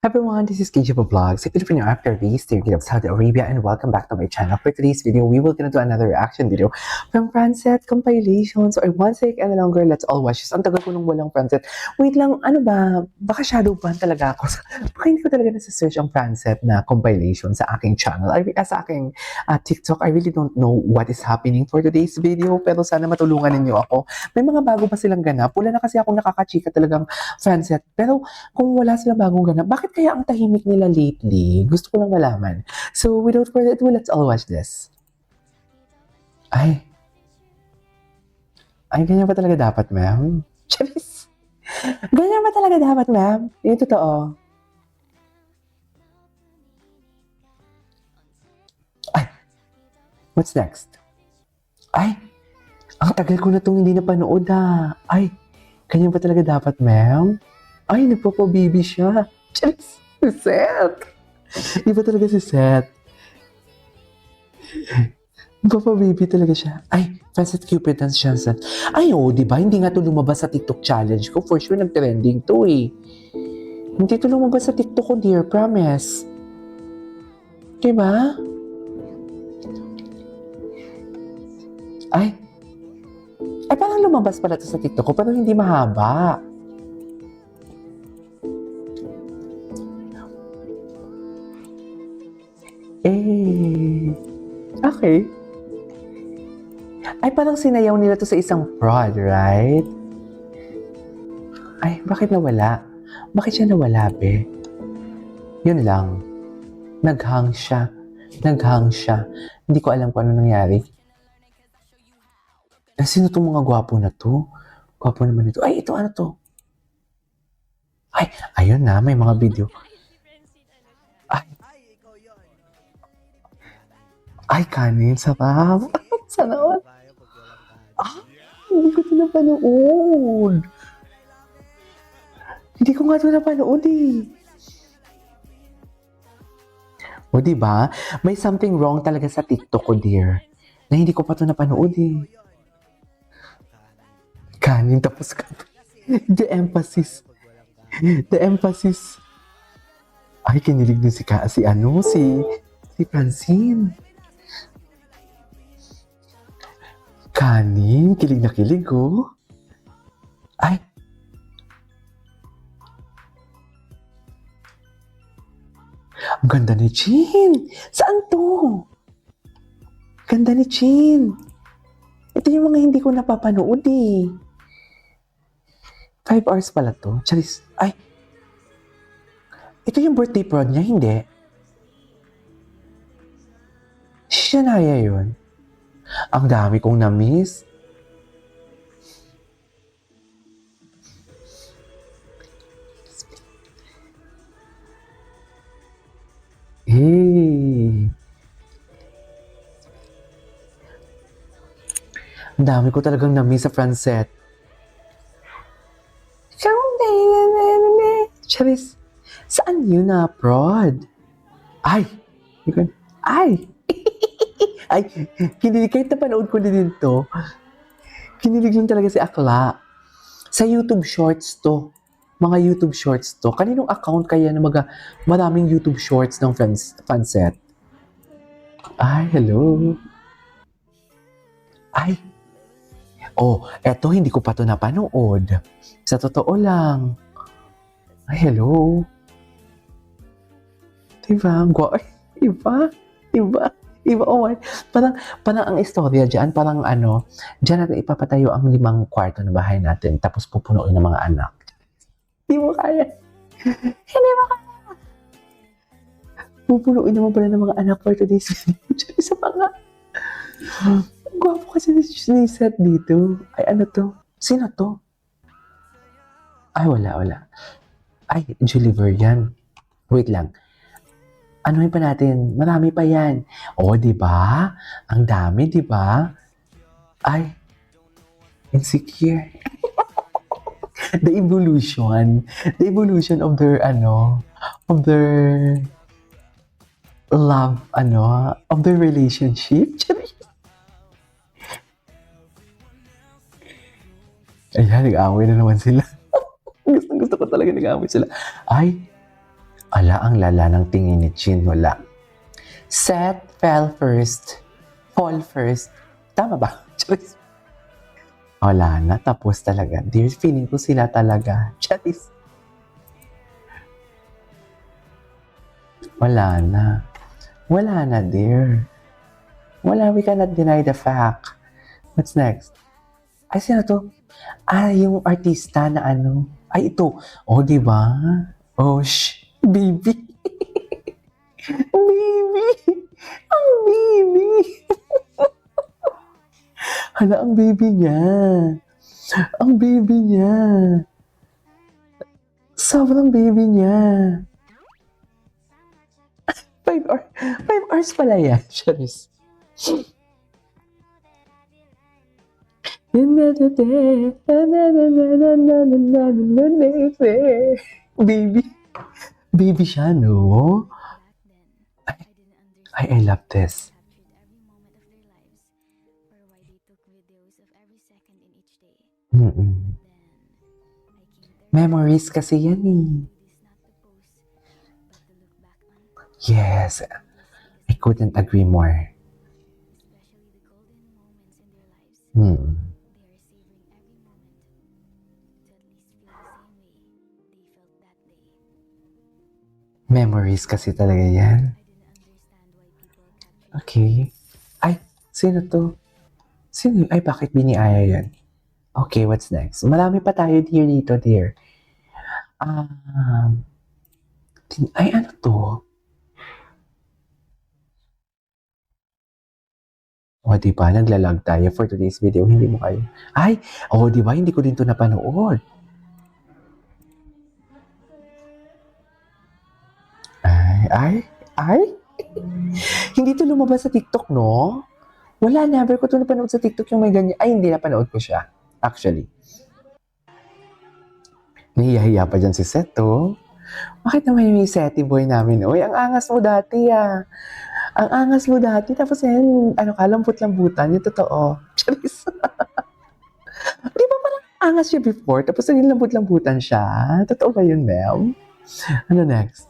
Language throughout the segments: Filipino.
Everyone, this is KJ Vlogs, a Filipino actor based in of Saudi Arabia, and welcome back to my channel. For today's video, we will gonna do another reaction video from Francet compilations or One Sec and Longer. Let's all watch this. Ang tagal ko nung walang Francet. Wait lang, ano ba? Baka shadow ban talaga ako. Baka hindi ko talaga nasa-search ang Francet na compilation sa aking channel. Sa aking TikTok, I really don't know what is happening for today's video, pero sana matulungan ninyo ako. May mga bago pa silang ganap. Wala na kasi akong nakakachika talagang Francet. Pero kung wala silang bagong ganap, bakit kaya ang tahimik nila lately? Gusto ko lang malaman. So, without further ado, let's all watch this. Ay, ganyan ba talaga dapat, ma'am? Charis! Ganyan ba talaga dapat, ma'am? Yung totoo. Ay, what's next? Ay, ang tagal ko na itong hindi napanood, ha. Ay, ganyan ba talaga dapat, ma'am? Ay, nagpapabibi siya. Charis! Si Seth! Iba talaga si Seth. Nagpapabibi talaga siya. Ay, Facet Cupid and Shanson. Ay, diba? Hindi nga ito lumabas sa TikTok challenge ko. For sure, nag-trending to eh. Hindi ito lumabas sa TikTok ko, dear. Promise. Diba? Ay, parang lumabas pala ito sa TikTok ko, pero hindi mahaba. Okay. Ay, parang sinayaw nila to sa isang prod, right? Ay, bakit nawala? Bakit siya nawala, be? Yun lang. Naghang siya. Hindi ko alam kung ano nangyari. Sino itong mga gwapo na to? Gwapo naman ito. Ay, ito ano to? Ay, ayun na, may mga video. Ay, kanin, sarap. Sana all. Hindi ko ito napanood. Hindi ko nga ito napanood eh. O, diba? May something wrong talaga sa TikTok ko, dear. Na hindi ko pa ito napanood eh. Kanin, tapos ka. The emphasis. Ay, kinilig din si Francine. Kanin, kilig na kilig, oh. Ay. Ang ganda ni Chin. Saan to? Ganda ni Chin. Ito yung mga hindi ko napapanood eh. 5 hours pala to. Charis. Ay. Ito yung birthday prod niya, hindi. Siya naya yun. Ang dami kong na-miss. Ang dami ko talagang na-miss sa Francet. Charis, saan yun na, prod? Ay! Ay, kinilig, kahit napanood ko din to, kinilig lang talaga si Akla. Sa YouTube Shorts to. Mga YouTube Shorts to. Kaninong account kaya na maraming YouTube Shorts ng Francet? Ay, hello. Ay. Eto, hindi ko pa to napanood. Sa totoo lang. Ay, hello. Diba? Iba, oh my. Parang ang istorya dyan, dyan natin ipapatayo ang 5 kwarto na bahay natin, tapos pupunuin ng mga anak. Hindi mo kaya. Pupunuin naman pala ng mga anak for today's video. Dyan isa pa nga. Gwapo kasi ni Seth dito. Ay, ano to? Sino to? Ay, wala. Ay, Juliver yan. Wait lang. Anuhin pa natin, marami pa yan. Diba? Ang dami, diba? Ay, insecure. The evolution of their, love, of their relationship. Ayan, nag-away na naman sila. Gusto ko talaga nag-away sila. Ay, Ala, ang lala ng tingin ni Chin, wala. Seth fell first. Fall first. Tama ba? Charis. Wala na, tapos talaga. Dear, feeling ko sila talaga. Charis. Wala na. Wala na, dear. Wala, we cannot deny the fact. What's next? Ay, sino to? Yung artista na ano. Ay, ito. Oh, di ba? Oh, baby. Baby. Ang baby. Hala, ang baby niya. Ang baby niya. Sobrang baby niya. 5 hours pala yan. Charis. Baby. Baby siya, no? I love this. Mm-mm. Memories kasi yan eh. Yes. I couldn't agree more. Memories kasi talaga yan. Okay. Ay, sino to? Sino? Ay, bakit biniaya yan? Okay, what's next? Marami pa tayo dito, dear. Ay, ano to? O, diba? Naglalag tayo for today's video. Hindi mo kayo. Ay, diba? Hindi ko din to napanood. Ay. Hindi to lumabas sa TikTok, no? Wala, never ko to napanood sa TikTok yung may ganyan. Ay, hindi napanood ko siya. Actually. Nahihiya pa dyan si Seto. Bakit naman yung Seti boy namin? Uy, ang angas mo dati ah. Ang angas mo dati. Tapos yan, lambot-lambutan. Yung totoo. Charis. Di ba parang angas siya before? Tapos naging lambot-lambutan siya. Totoo ba yun, Mel? Ano next?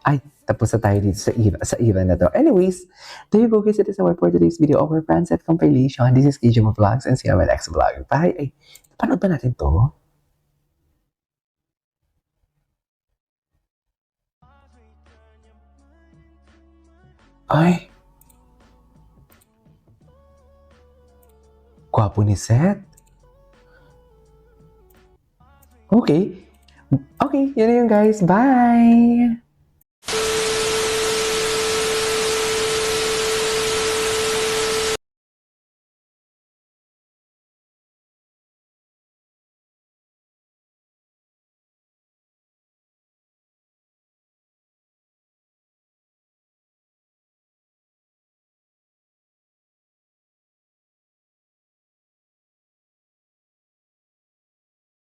Ay, tapos na tayo dito sa era na to. Anyways, there you go guys. It is our for today's video of our Francet compilation. This is KJM Vlogs and see you on my next vlog. Bye! Ay, napanood ba natin to? Ay! Gwapo ni Seth. Okay. Okay, yun na yun guys. Bye!